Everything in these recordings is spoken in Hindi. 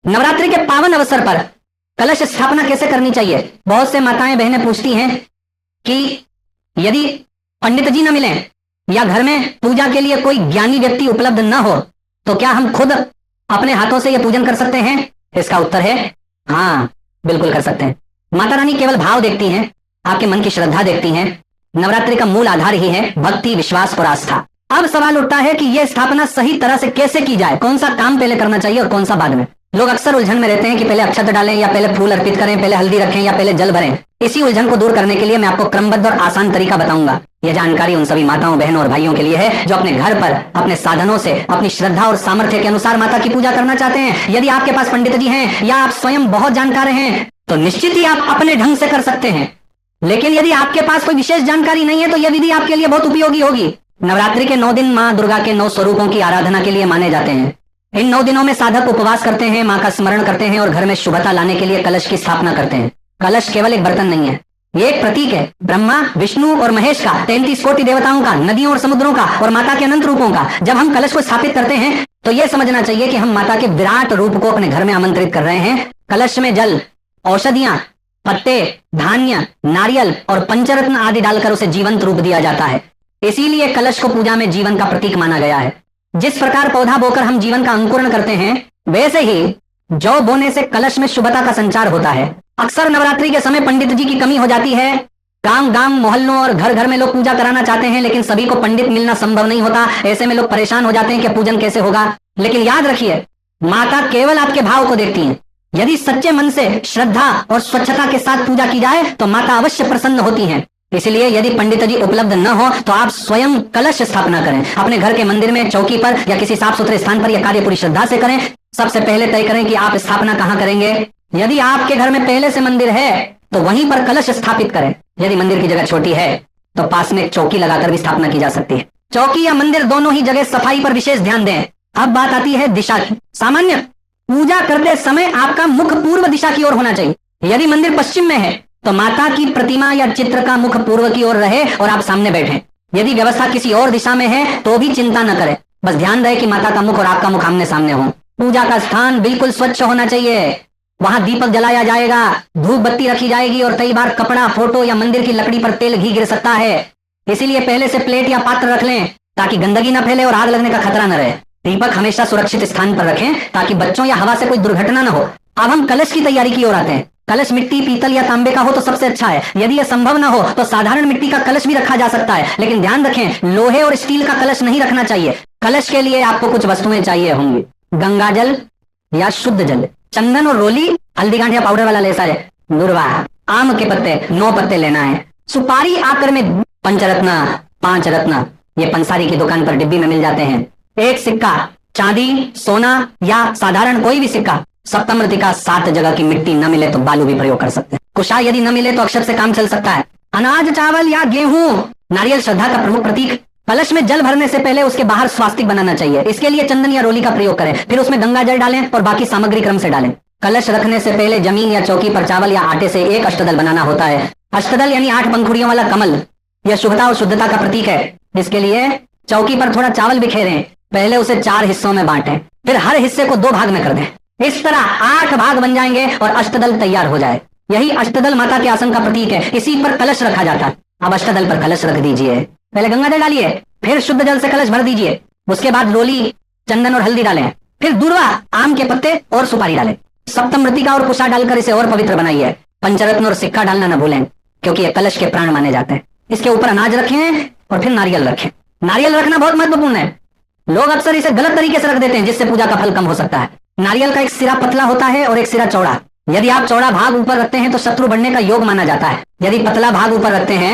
नवरात्रि के पावन अवसर पर कलश स्थापना कैसे करनी चाहिए? बहुत से माताएं बहनें पूछती हैं कि यदि पंडित जी न मिलें या घर में पूजा के लिए कोई ज्ञानी व्यक्ति उपलब्ध न हो तो क्या हम खुद अपने हाथों से यह पूजन कर सकते हैं? इसका उत्तर है हाँ, बिल्कुल कर सकते हैं। माता रानी केवल भाव देखती हैं, आपके मन की श्रद्धा देखती हैं। नवरात्रि का मूल आधार ही है भक्ति, विश्वास और आस्था। अब सवाल उठता है कि यह स्थापना सही तरह से कैसे की जाए, कौन सा काम पहले करना चाहिए और कौन सा बाद में। लोग अक्सर उलझन में रहते हैं कि पहले अक्षत डालें या पहले फूल अर्पित करें, पहले हल्दी रखें या पहले जल भरें। इसी उलझन को दूर करने के लिए मैं आपको क्रमबद्ध और आसान तरीका बताऊंगा। यह जानकारी उन सभी माताओं, बहनों और भाइयों के लिए है जो अपने घर पर अपने साधनों से अपनी श्रद्धा और सामर्थ्य के अनुसार माता की पूजा करना चाहते हैं। यदि आपके पास पंडित जी हैं या आप स्वयं बहुत जानकार हैं तो निश्चित ही आप अपने ढंग से कर सकते हैं। लेकिन यदि आपके पास कोई विशेष जानकारी नहीं है तो यह विधि आपके लिए बहुत उपयोगी होगी। नवरात्रि के 9 दिन माँ दुर्गा के 9 स्वरूपों की आराधना के लिए माने जाते हैं। इन 9 दिनों में साधक उपवास करते हैं, माँ का स्मरण करते हैं और घर में शुभता लाने के लिए कलश की स्थापना करते हैं। कलश केवल एक बर्तन नहीं है, ये एक प्रतीक है ब्रह्मा, विष्णु और महेश का, 33 कोटि देवताओं का, नदियों और समुद्रों का और माता के अनंत रूपों का। जब हम कलश को स्थापित करते हैं तो यह समझना चाहिए कि हम माता के विराट रूप को अपने घर में आमंत्रित कर रहे हैं। कलश में जल, औषधियां, पत्ते, धान्य, नारियल और पंचरत्न आदि डालकर उसे जीवंत रूप दिया जाता है। इसीलिए कलश को पूजा में जीवन का प्रतीक माना गया है। जिस प्रकार पौधा बोकर हम जीवन का अंकुरण करते हैं, वैसे ही जौ बोने से कलश में शुभता का संचार होता है। अक्सर नवरात्रि के समय पंडित जी की कमी हो जाती है। गांव गांव, मोहल्लों और घर घर में लोग पूजा कराना चाहते हैं, लेकिन सभी को पंडित मिलना संभव नहीं होता। ऐसे में लोग परेशान हो जाते हैं कि पूजन कैसे होगा। लेकिन याद रखिए, माता केवल आपके भाव को देखती है। यदि सच्चे मन से श्रद्धा और स्वच्छता के साथ पूजा की जाए तो माता अवश्य प्रसन्न होती हैं। इसलिए यदि पंडित जी उपलब्ध न हो तो आप स्वयं कलश स्थापना करें। अपने घर के मंदिर में, चौकी पर या किसी साफ सुथरे स्थान पर यह कार्य पूरी श्रद्धा से करें। सबसे पहले तय करें कि आप स्थापना कहाँ करेंगे। यदि आपके घर में पहले से मंदिर है तो वहीं पर कलश स्थापित करें। यदि मंदिर की जगह छोटी है तो पास में एक चौकी लगाकर भी स्थापना की जा सकती है। चौकी या मंदिर दोनों ही जगह सफाई पर विशेष ध्यान दें। अब बात आती है दिशा की। सामान्य पूजा करते समय आपका मुख पूर्व दिशा की ओर होना चाहिए। यदि मंदिर पश्चिम में है तो माता की प्रतिमा या चित्र का मुख पूर्व की ओर रहे और आप सामने बैठें। यदि व्यवस्था किसी और दिशा में है तो भी चिंता न करें, बस ध्यान रहे कि माता का मुख और आपका मुख आमने सामने हो। पूजा का स्थान बिल्कुल स्वच्छ होना चाहिए। वहां दीपक जलाया जाएगा, धूप बत्ती रखी जाएगी और कई बार कपड़ा, फोटो या मंदिर की लकड़ी पर तेल, घी गिर सकता है। इसीलिए पहले से प्लेट या पात्र रख लें ताकि गंदगी न फैले और आग लगने का खतरा न रहे। दीपक हमेशा सुरक्षित स्थान पर रखें ताकि बच्चों या हवा से कोई दुर्घटना न हो। अब हम कलश की तैयारी की ओर आते हैं। कलश मिट्टी, पीतल या तांबे का हो तो सबसे अच्छा है। यदि यह संभव न हो तो साधारण मिट्टी का कलश भी रखा जा सकता है, लेकिन ध्यान रखें लोहे और स्टील का कलश नहीं रखना चाहिए। कलश के लिए आपको कुछ वस्तुएं चाहिए होंगी। गंगा जल या शुद्ध जल, चंदन और रोली, हल्दी गांठ पाउडर वाला ले सारे, दुर्वा, आम के पत्ते 9 पत्ते लेना है। सुपारी आकर में पंचरत्न, 5 रत्न, ये पंसारी की दुकान पर डिब्बी में मिल जाते हैं। एक सिक्का, चांदी, सोना या साधारण कोई भी सिक्का। सप्तमृतिका 7 जगह की मिट्टी न मिले तो बालू भी प्रयोग कर सकते हैं। कुशा यदि न मिले तो अक्षर से काम चल सकता है। अनाज, चावल या गेहूं, नारियल श्रद्धा का प्रमुख प्रतीक। कलश में जल भरने से पहले उसके बाहर स्वास्तिक बनाना चाहिए। इसके लिए चंदन या रोली का प्रयोग करें, फिर उसमें गंगा जल डालें और बाकी सामग्री क्रम से डालें। कलश रखने से पहले जमीन या चौकी पर चावल या आटे से एक अष्टदल बनाना होता है। अष्टदल यानी 8 पंखुड़ियों वाला कमल। यह शुभता और शुद्धता का प्रतीक है। इसके लिए चौकी पर थोड़ा चावल बिखेरें, पहले उसे 4 हिस्सों में बांटें, फिर हर हिस्से को 2 भाग में कर दें। इस तरह 8 भाग बन जाएंगे और अष्टदल तैयार हो जाए। यही अष्टदल माता के आसन का प्रतीक है। इसी पर कलश रखा जाता है। अब अष्टदल पर कलश रख दीजिए। पहले गंगा जल डालिए, फिर शुद्ध जल से कलश भर दीजिए। उसके बाद रोली, चंदन और हल्दी डालें, फिर दूर्वा, आम के पत्ते और सुपारी डालें। सप्तमृतिका और कुशा डालकर इसे और पवित्र बनाइए। पंचरत्न और सिक्का डालना न भूलें क्योंकि ये कलश के प्राण माने जाते हैं। इसके ऊपर अनाज रखें और फिर नारियल रखें। नारियल रखना बहुत महत्वपूर्ण है। लोग अक्सर इसे गलत तरीके से रख देते हैं जिससे पूजा का फल कम हो सकता है। नारियल का एक सिरा पतला होता है और एक सिरा चौड़ा। यदि आप चौड़ा भाग ऊपर रखते हैं तो शत्रु बढ़ने का योग माना जाता है। यदि पतला भाग ऊपर रखते हैं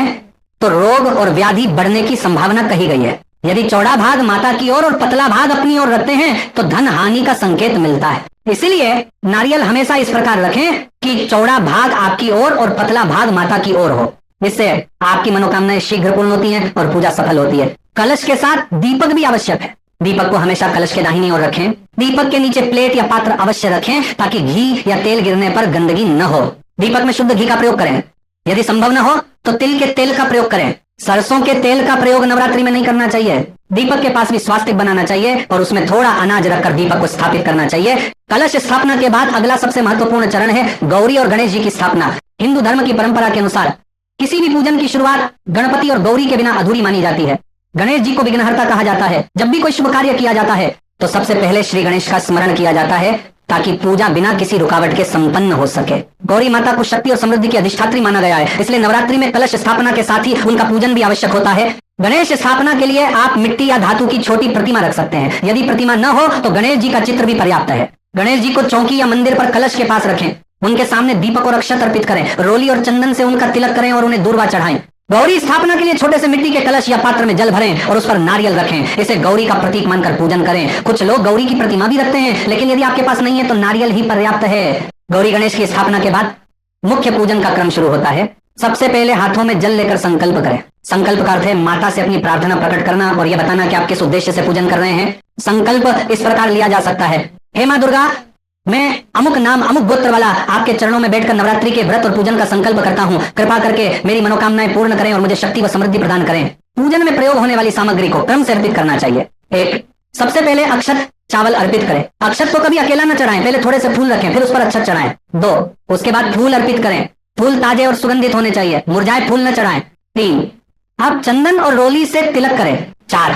तो रोग और व्याधि बढ़ने की संभावना कही गई है। यदि चौड़ा भाग माता की ओर और पतला भाग अपनी ओर रखते हैं तो धन हानि का संकेत मिलता है। इसीलिए नारियल हमेशा इस प्रकार रखें कि चौड़ा भाग आपकी ओर और पतला भाग माता की ओर हो। इससे आपकी मनोकामनाएं शीघ्र पूर्ण होती हैं और पूजा सफल होती है। कलश के साथ दीपक भी आवश्यक है। दीपक को हमेशा कलश के दाहिनी ओर रखें। दीपक के नीचे प्लेट या पात्र अवश्य रखें ताकि घी या तेल गिरने पर गंदगी न हो। दीपक में शुद्ध घी का प्रयोग करें। यदि संभव न हो तो तिल के तेल का प्रयोग करें। सरसों के तेल का प्रयोग नवरात्रि में नहीं करना चाहिए। दीपक के पास भी स्वास्तिक बनाना चाहिए और उसमें थोड़ा अनाज रखकर दीपक को स्थापित करना चाहिए। कलश स्थापना के बाद अगला सबसे महत्वपूर्ण चरण है गौरी और गणेश जी की स्थापना। हिंदू धर्म की परंपरा के अनुसार किसी भी पूजन की शुरुआत गणपति और गौरी के बिना अधूरी मानी जाती है। गणेश जी को विघ्नहर्ता कहा जाता है। जब भी कोई शुभ कार्य किया जाता है तो सबसे पहले श्री गणेश का स्मरण किया जाता है ताकि पूजा बिना किसी रुकावट के संपन्न हो सके। गौरी माता को शक्ति और समृद्धि की अधिष्ठात्री माना गया है, इसलिए नवरात्रि में कलश स्थापना के साथ ही उनका पूजन भी आवश्यक होता है। गणेश स्थापना के लिए आप मिट्टी या धातु की छोटी प्रतिमा रख सकते हैं। यदि प्रतिमा न हो तो गणेश जी का चित्र भी पर्याप्त है। गणेश जी को चौकी या मंदिर पर कलश के पास रखें। उनके सामने दीपक और अक्षत अर्पित करें। रोली और चंदन से उनका तिलक करें और उन्हें दूर्वा चढ़ाएं। गौरी स्थापना के लिए छोटे से मिट्टी के कलश या पात्र में जल भरें और उस पर नारियल रखें। इसे गौरी का प्रतीक मानकर पूजन करें। कुछ लोग गौरी की प्रतिमा भी रखते हैं, लेकिन यदि आपके पास नहीं है तो नारियल ही पर्याप्त है। गौरी गणेश की स्थापना के बाद मुख्य पूजन का क्रम शुरू होता है। सबसे पहले हाथों में जल लेकर संकल्प करें। संकल्प का अर्थ है माता से अपनी प्रार्थना प्रकट करना और यह बताना कि आप किस उद्देश्य से पूजन कर रहे हैं। संकल्प इस प्रकार लिया जा सकता है, हे माँ दुर्गा, मैं अमुक नाम अमुक गोत्र वाला आपके चरणों में बैठकर नवरात्रि के व्रत और पूजन का संकल्प करता हूँ। कृपा करके मेरी मनोकामनाएं पूर्ण करें और मुझे शक्ति व समृद्धि प्रदान करें। पूजन में प्रयोग होने वाली सामग्री को क्रम से अर्पित करना चाहिए। एक, सबसे पहले अक्षत चावल अर्पित करें। अक्षत को कभी अकेला न चढ़ाएं, पहले थोड़े से फूल रखें फिर उस पर अक्षत चढ़ाएं। 2, उसके बाद फूल अर्पित करें। फूल ताजे और सुगंधित होने चाहिए, मुरझाए फूल न चढ़ाएं। 3, आप चंदन और रोली से तिलक करें। 4,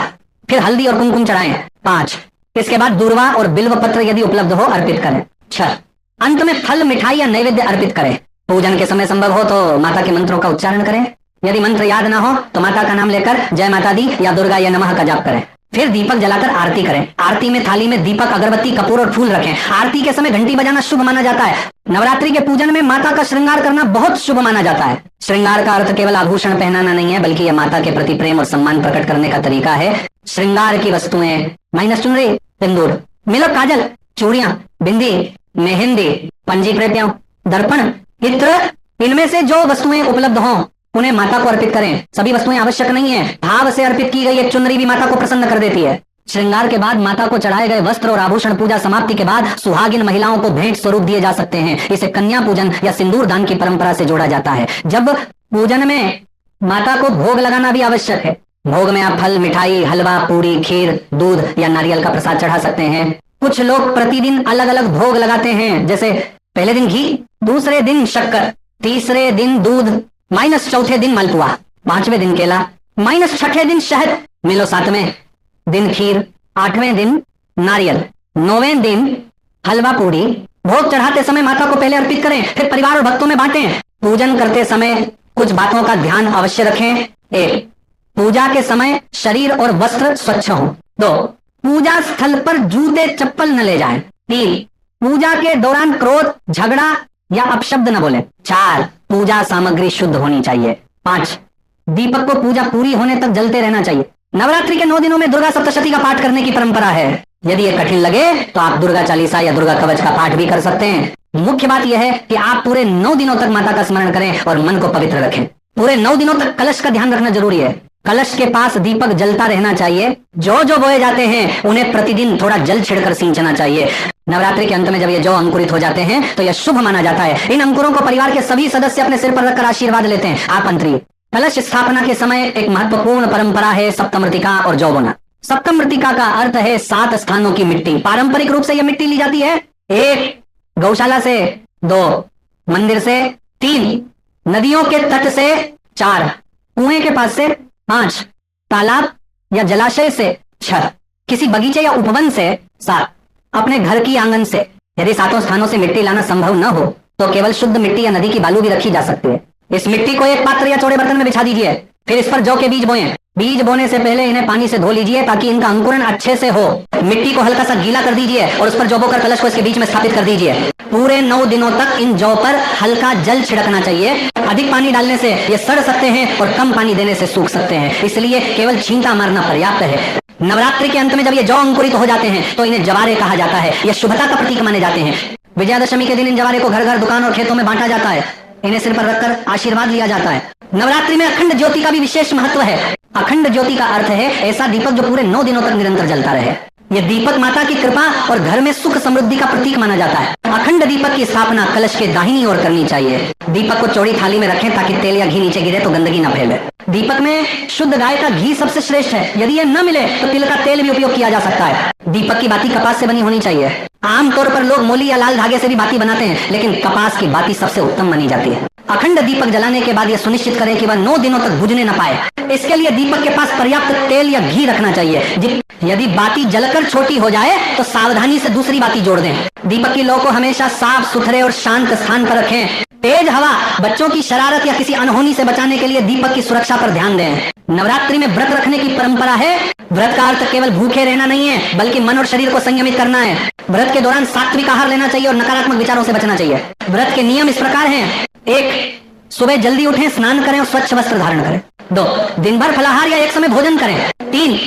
फिर हल्दी और कुमकुम चढ़ाएं। 5, इसके बाद दूर्वा और बिल्व पत्र यदि उपलब्ध हो अर्पित करें। 6, अंत में फल मिठाई या नैवेद्य अर्पित करें। पूजन के समय संभव हो तो माता के मंत्रों का उच्चारण करें। यदि मंत्र याद ना हो तो माता का नाम लेकर जय माता दी या दुर्गा या नमः का जाप करें। फिर दीपक जलाकर आरती करें। आरती में थाली में दीपक, अगरबत्ती, कपूर और फूल रखें। आरती के समय घंटी बजाना शुभ माना जाता है। नवरात्रि के पूजन में माता का श्रृंगार करना बहुत शुभ माना जाता है। श्रृंगार का अर्थ केवल आभूषण पहनाना नहीं है, बल्कि यह माता के प्रति प्रेम और सम्मान प्रकट करने का तरीका है। श्रृंगार की वस्तुएं माइनस चुनरी, सिंदूर, मिलक, काजल, चूड़ियां, बिंदी, मेहंदी, पंजी प्रेत्यां, दर्पण, इत्र, इनमें से जो वस्तुएं उपलब्ध हों उन्हें माता को अर्पित करें। सभी वस्तुएं आवश्यक नहीं है। भाव से अर्पित की गई एक चुनरी भी माता को प्रसन्न कर देती है। श्रृंगार के बाद माता को चढ़ाए गए वस्त्र और आभूषण पूजा समाप्ति के बाद सुहागिन महिलाओं को भेंट स्वरूप दिए जा सकते हैं। इसे कन्या पूजन या सिंदूर दान की परंपरा से जोड़ा जाता है। जब पूजन में माता को भोग लगाना भी आवश्यक है। भोग में आप फल, मिठाई, हलवा, पूरी, खीर, दूध या नारियल का प्रसाद चढ़ा सकते हैं। कुछ लोग प्रतिदिन अलग अलग भोग लगाते हैं, जैसे पहले दिन घी, दूसरे दिन शक्कर, तीसरे दिन दूध, माइनस चौथे दिन मालपुआ, 5वें दिन केला, माइनस 6ठे दिन शहद, मिलो 7वें दिन खीर, 8वें दिन नारियल, 9वें दिन हलवा पूरी। भोग चढ़ाते समय माता को पहले अर्पित करें, फिर परिवार और भक्तों में बांटें। पूजन करते समय कुछ बातों का ध्यान अवश्य रखें। 1, पूजा के समय शरीर और वस्त्र स्वच्छ हों। 2, पूजा स्थल पर जूते चप्पल न ले जाएं। 3, पूजा के दौरान क्रोध, झगड़ा या अपशब्द न बोले। 4, पूजा सामग्री शुद्ध होनी चाहिए। 5, दीपक को पूजा पूरी होने तक जलते रहना चाहिए। नवरात्रि के 9 दिनों में दुर्गा सप्तशती का पाठ करने की परंपरा है। यदि ये कठिन लगे तो आप दुर्गा चालीसा या दुर्गा कवच का पाठ भी कर सकते हैं। मुख्य बात यह है कि आप पूरे 9 दिनों तक माता का स्मरण करें और मन को पवित्र रखें। पूरे 9 दिनों तक कलश का ध्यान रखना जरूरी है। कलश के पास दीपक जलता रहना चाहिए। जो जो बोए जाते हैं उन्हें प्रतिदिन थोड़ा जल छिड़कर सींचना चाहिए। नवरात्रि के अंत में जब ये जौ अंकुरित हो जाते हैं तो यह शुभ माना जाता है। इन अंकुरों को परिवार के सभी सदस्य अपने सिर पर रखकर आशीर्वाद लेते हैं। आप अंतरी कलश स्थापना के समय एक महत्वपूर्ण परंपरा है सप्तमृतिका और जौ बोना। सप्तमृतिका का अर्थ है 7 स्थानों की मिट्टी। पारंपरिक रूप से यह मिट्टी ली जाती है 1, गौशाला से, 2, मंदिर से, 3, नदियों के तट से, 4, कुएं के पास से, 5, तालाब या जलाशय से, 6, किसी बगीचे या उपवन से, 7, अपने घर की आंगन से। यदि 7 स्थानों से मिट्टी लाना संभव न हो तो केवल शुद्ध मिट्टी या नदी की बालू भी रखी जा सकती है। इस मिट्टी को एक पात्र या चौड़े बर्तन में बिछा दीजिए। फिर इस पर जौ के बीज बोएं। बीज बोने से पहले इन्हें पानी से धो लीजिए ताकि इनका अंकुरण अच्छे से हो। मिट्टी को हल्का सा गीला कर दीजिए और उस पर जौ बोकर कलश को इसके बीच में स्थापित कर दीजिए। पूरे 9 दिनों तक इन जौ पर हल्का जल छिड़कना चाहिए। अधिक पानी डालने से ये सड़ सकते हैं और कम पानी देने से सूख सकते हैं, इसलिए केवल छींटा मारना पर्याप्त है। नवरात्रि के अंत में जब ये जौ अंकुरित हो जाते हैं तो इन्हें जवारे कहा जाता है। यह शुभता का प्रतीक माने जाते हैं। विजयादशमी के दिन इन जवारे को घर घर, दुकान और खेतों में बांटा जाता है। इन्हें सिर पर रखकर आशीर्वाद लिया जाता है। नवरात्रि में अखंड ज्योति का भी विशेष महत्व है। अखंड ज्योति का अर्थ है ऐसा दीपक जो पूरे 9 दिनों तक निरंतर जलता रहे। ये दीपक माता की कृपा और घर में सुख समृद्धि का प्रतीक माना जाता है। अखंड दीपक की स्थापना कलश के दाहिनी ओर करनी चाहिए। दीपक को चौड़ी थाली में रखें ताकि तेल या घी नीचे गिरे तो गंदगी न फैले। दीपक में शुद्ध गाय का घी सबसे श्रेष्ठ है। यदि यह न मिले तो तिल का तेल भी उपयोग किया जा सकता है। दीपक की बाती कपास से बनी होनी चाहिए। आमतौर पर लोग मोली या लाल धागे से भी बाती बनाते हैं, लेकिन कपास की बाती सबसे उत्तम मानी जाती है। अखंड दीपक जलाने के बाद यह सुनिश्चित करें कि वह 9 दिनों तक बुझने न पाए। इसके लिए दीपक के पास पर्याप्त तेल या घी रखना चाहिए। यदि बाती जलकर छोटी हो जाए तो सावधानी से दूसरी बाती जोड़ दें। दीपक की लौ को हमेशा साफ सुथरे और शांत स्थान पर रखें। तेज हवा, बच्चों की शरारत या किसी अनहोनी से बचाने के लिए दीपक की सुरक्षा पर ध्यान दें। नवरात्रि में व्रत रखने की परंपरा है। व्रत का अर्थ केवल भूखे रहना नहीं है, बल्कि मन और शरीर को संयमित करना है। व्रत के दौरान सात्विक आहार लेना चाहिए और नकारात्मक विचारों से बचना चाहिए। व्रत के नियम इस प्रकार हैं। 1. सुबह जल्दी उठें, स्नान करें और स्वच्छ वस्त्र धारण करें। 2. दिन भर फलाहार या एक समय भोजन करें। 3.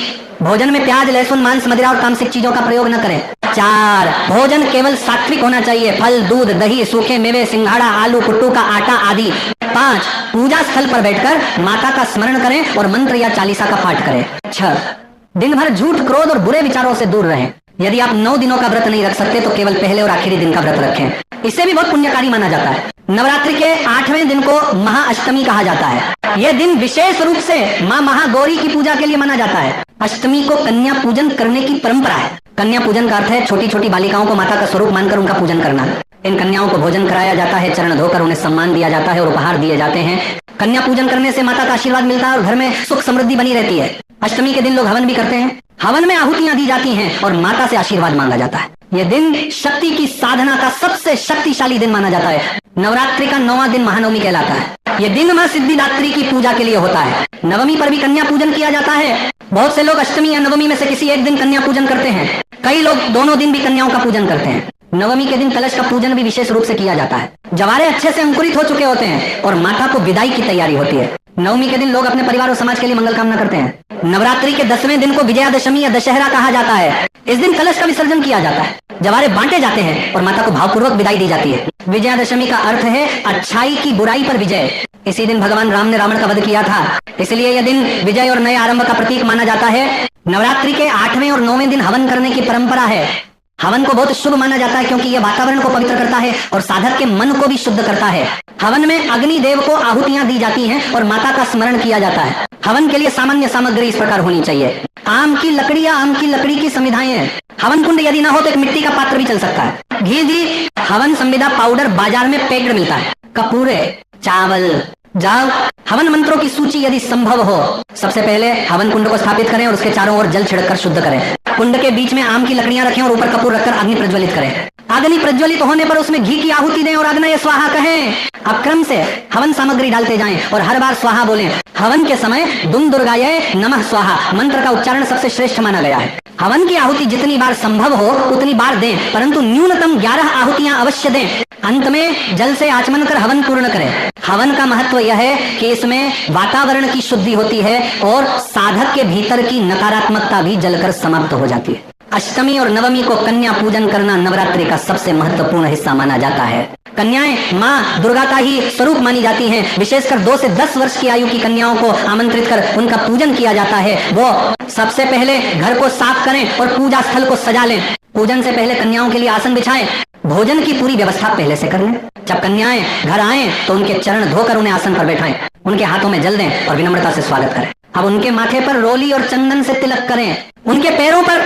भोजन में प्याज, लहसुन, मांस, मदिरा और तामसिक चीजों का प्रयोग न करें। 4. भोजन केवल सात्विक होना चाहिए। फल, दूध, दही, सूखे मेवे, सिंघाड़ा, आलू, कुट्टू का आटा आदि। 5. पूजा स्थल पर बैठकर माता का स्मरण करें और मंत्र या चालीसा का पाठ करें। 6. दिन भर झूठ, क्रोध और बुरे विचारों से दूर रहें। यदि आप 9 दिनों का व्रत नहीं रख सकते तो केवल पहले और आखिरी दिन का व्रत रखें। इससे भी बहुत पुण्यकारी माना जाता है। नवरात्रि के 8वें दिन को महाअष्टमी कहा जाता है। यह दिन विशेष रूप से माँ महागौरी की पूजा के लिए माना जाता है। अष्टमी को कन्या पूजन करने की परंपरा है। कन्या पूजन का अर्थ है छोटी छोटी बालिकाओं को माता का स्वरूप मानकर उनका पूजन करना। इन कन्याओं को भोजन कराया जाता है, चरण धोकर उन्हें सम्मान दिया जाता है और उपहार दिए जाते हैं। कन्या पूजन करने से माता का आशीर्वाद मिलता है और घर में सुख समृद्धि बनी रहती है। अष्टमी के दिन लोग हवन भी करते हैं। हवन में आहुतियां दी जाती हैं और माता से आशीर्वाद मांगा जाता है। यह दिन शक्ति की साधना का सबसे शक्तिशाली दिन माना जाता है। नवरात्रि का 9वां दिन महानवमी कहलाता है। यह दिन मां सिद्धिदात्री की पूजा के लिए होता है। नवमी पर भी कन्या पूजन किया जाता है। बहुत से लोग अष्टमी या नवमी में से किसी एक दिन कन्या पूजन करते हैं। कई लोग दोनों दिन भी कन्याओं का पूजन करते हैं। नवमी के दिन कलश का पूजन भी विशेष रूप से किया जाता है। जवारे अच्छे से अंकुरित हो चुके होते हैं और माता को विदाई की तैयारी होती है। नवमी के दिन लोग अपने परिवार और समाज के लिए मंगल कामना करते हैं। नवरात्रि के 10वें दिन को विजयादशमी या दशहरा कहा जाता है। इस दिन कलश का विसर्जन किया जाता है, जवारे बांटे जाते हैं और माता को भावपूर्वक विदाई दी जाती है। विजयादशमी का अर्थ है अच्छाई की बुराई पर विजय। इसी दिन भगवान राम ने रावण का वध किया था, इसलिए यह दिन विजय और नए आरंभ का प्रतीक माना जाता है। नवरात्रि के 8वें और 9वें दिन हवन करने की परंपरा है। हवन को बहुत शुभ माना जाता है क्योंकि यह वातावरण को पवित्र करता है और साधक के मन को भी शुद्ध करता है। हवन में अग्नि देव को आहुतियां दी जाती हैं और माता का स्मरण किया जाता है। हवन के लिए सामान्य सामग्री इस प्रकार होनी चाहिए। आम की लकड़ी या आम की लकड़ी की संविधाएं। हवन कुंड यदि ना हो तो एक मिट्टी का पात्र भी चल सकता है। घी दी हवन संविदा पाउडर बाजार में पैक्ड मिलता है। कपूरे, चावल, जाओ हवन मंत्रों की सूची यदि संभव हो। सबसे पहले हवन कुंड को स्थापित करें और उसके चारों ओर जल छिड़ककर शुद्ध करें। कुंड के बीच में आम की लकड़ियां रखें और ऊपर कपूर रखकर अग्नि प्रज्वलित करें। अग्नि प्रज्वलित होने पर उसमें घी की आहुति दें और अग्नये स्वाहा कहें। अब क्रम से हवन सामग्री डालते जाएं और हर बार स्वाहा बोलें। हवन के समय दुम दुर्गाये नमः स्वाहा मंत्र का उच्चारण सबसे श्रेष्ठ माना गया है। हवन की आहुति जितनी बार संभव हो उतनी बार दें, परंतु न्यूनतम 11 आहुतियां अवश्य दें। अंत में जल से आचमन कर हवन पूर्ण करें। हवन का महत्व यह है कि इसमें वातावरण की शुद्धि होती है और साधक के भीतर की नकारात्मकता भी जलकर समाप्त हो जाती है। अष्टमी और नवमी को कन्या पूजन करना नवरात्रि का सबसे महत्वपूर्ण हिस्सा माना जाता है। कन्याएं माँ दुर्गा का ही स्वरूप मानी जाती हैं। विशेषकर 2 से 10 वर्ष की आयु की कन्याओं को आमंत्रित कर उनका पूजन किया जाता है। वो सबसे पहले घर को साफ करें और पूजा स्थल को सजा लें। पूजन से पहले कन्याओं के लिए आसन बिछाएं। भोजन की पूरी व्यवस्था पहले से कर लें। जब कन्याएं घर आएं तो उनके चरण धोकर उन्हें आसन पर बैठाएं। उनके हाथों में जल दें और विनम्रता से स्वागत करें। अब उनके माथे पर रोली और चंदन से तिलक करें। उनके पैरों पर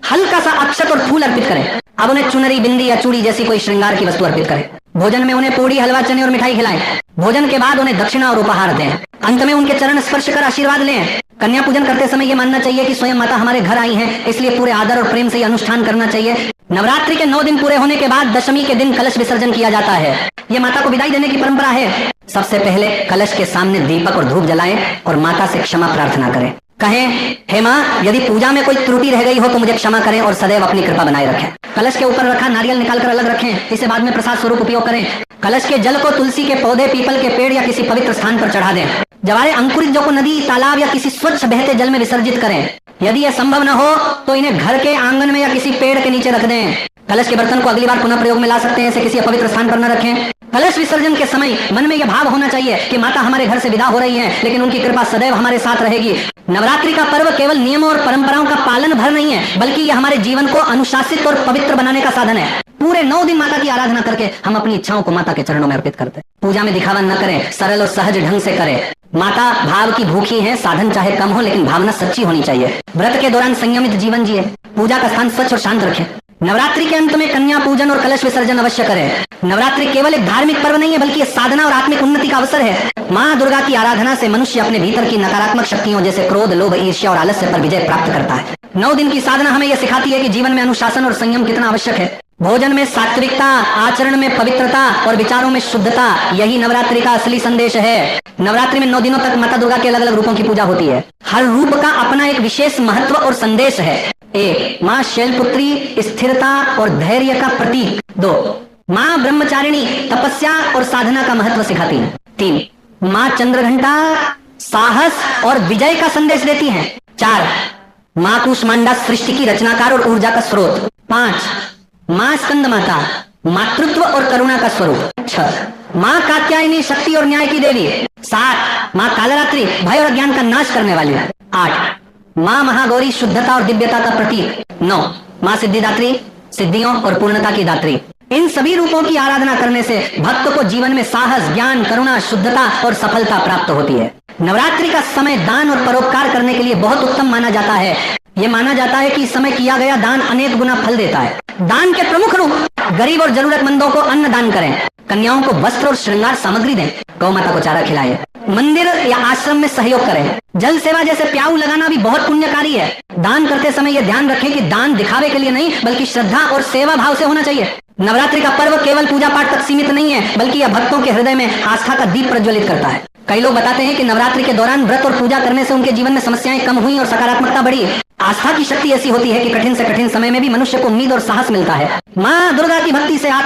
हल्का सा अक्षत और फूल अर्पित करें। अब उन्हें चुनरी, बिंदी या चूड़ी जैसी कोई श्रृंगार की वस्तु अर्पित करें। भोजन में उन्हें पूड़ी, हलवा, चने और मिठाई खिलाएं। भोजन के बाद उन्हें दक्षिणा और उपहार दें। अंत में उनके चरण स्पर्श कर आशीर्वाद लें। कन्या पूजन करते समय यह मानना चाहिए कि स्वयं माता हमारे घर आई हैं, इसलिए पूरे आदर और प्रेम से अनुष्ठान करना चाहिए। नवरात्रि के 9 दिन पूरे होने के बाद दशमी के दिन कलश विसर्जन किया जाता है। यह माता को विदाई देने की परंपरा है। सबसे पहले कलश के सामने दीपक और धूप जलाएं और माता से क्षमा प्रार्थना करें। कहें, हे माँ, यदि पूजा में कोई त्रुटि रह गई हो तो मुझे क्षमा करें और सदैव अपनी कृपा बनाए रखें। कलश के ऊपर रखा नारियल निकालकर अलग रखें, इसे बाद में प्रसाद स्वरूप उपयोग करें। कलश के जल को तुलसी के पौधे, पीपल के पेड़ या किसी पवित्र स्थान पर चढ़ा दें। जवारे अंकुरित जो को नदी, तालाब या किसी स्वच्छ बहते जल में विसर्जित करें। यदि यह संभव न हो तो इन्हें घर के आंगन में या किसी पेड़ के नीचे रख दें। कलश के बर्तन को अगली बार पुनः प्रयोग में ला सकते हैं, इसे किसी अपवित्र स्थान पर न रखें। कलश विसर्जन के समय मन में यह भाव होना चाहिए कि माता हमारे घर से विदा हो रही हैं, लेकिन उनकी कृपा सदैव हमारे साथ रहेगी। नवरात्रि का पर्व केवल नियमों और परंपराओं का पालन भर नहीं है, बल्कि यह हमारे जीवन को अनुशासित और पवित्र बनाने का साधन है। पूरे 9 दिन माता की आराधना करके हम अपनी इच्छाओं को माता के चरणों में अर्पित करते हैं। पूजा में दिखावा न करें, सरल और सहज ढंग से करें। माता भाव की भूखी है, साधन चाहे कम हो लेकिन भावना सच्ची होनी चाहिए। व्रत के दौरान संयमित जीवन जिए, पूजा का स्थान स्वच्छ और शांत रखें। नवरात्रि के अंत में कन्या पूजन और कलश विसर्जन अवश्य करें। नवरात्रि केवल एक धार्मिक पर्व नहीं है, बल्कि साधना और आत्मिक उन्नति का अवसर है। माँ दुर्गा की आराधना से मनुष्य अपने भीतर की नकारात्मक शक्तियों जैसे क्रोध, लोभ, ईर्ष्या और आलस्य पर विजय प्राप्त करता है। 9 दिन की साधना हमें यह सिखाती है कि जीवन में अनुशासन और संयम कितना आवश्यक है। भोजन में सात्विकता, आचरण में पवित्रता और विचारों में शुद्धता, यही नवरात्रि का असली संदेश है। नवरात्रि में 9 दिनों तक माता दुर्गा के अलग अलग रूपों की पूजा होती है। हर रूप का अपना एक विशेष महत्व और संदेश है। 1. माँ शैलपुत्री स्थिरता और धैर्य का प्रतीक। 2. माँ ब्रह्मचारिणी तपस्या और साधना का महत्व सिखाती है। 3. माँ चंद्रघंटा साहस और विजय का संदेश देती हैं। 4. माँ कूष्मांडा सृष्टि की रचनाकार और ऊर्जा का स्रोत। 5. माँ स्कंद माता मातृत्व और करुणा का स्वरूप। 6. माँ कात्यायनी शक्ति और न्याय की देवी। 7. माँ कालरात्रि भय और अज्ञान का नाश करने वाली। 8. माँ महागौरी शुद्धता और दिव्यता का प्रतीक। 9. माँ सिद्धिदात्री सिद्धियों और पूर्णता की दात्री। इन सभी रूपों की आराधना करने से भक्त को जीवन में साहस, ज्ञान, करुणा, शुद्धता और सफलता प्राप्त होती है। नवरात्रि का समय दान और परोपकार करने के लिए बहुत उत्तम माना जाता है। ये माना जाता है कि इस समय किया गया दान अनेक गुना फल देता है। दान के प्रमुख रूप: गरीब और जरूरतमंदों को अन्न दान करें, कन्याओं को वस्त्र और श्रृंगार सामग्री दें, गौ माता को चारा खिलाएं, मंदिर या आश्रम में सहयोग करें। जल सेवा जैसे प्याऊ लगाना भी बहुत पुण्यकारी है। दान करते समय यह ध्यान रखें कि दान दिखावे के लिए नहीं, बल्कि श्रद्धा और सेवा भाव से होना चाहिए। नवरात्रि का पर्व केवल पूजा पाठ तक सीमित नहीं है, बल्कि यह भक्तों के हृदय में आस्था का दीप प्रज्वलित करता है। कई लोग बताते हैं कि नवरात्रि के दौरान व्रत और पूजा करने से उनके जीवन में समस्याएं कम हुई और सकारात्मकता बढ़ी। आस्था की शक्ति ऐसी होती है कि कठिन से कठिन समय में भी मनुष्य को उम्मीद और साहस मिलता है। माँ दुर्गा की भक्ति से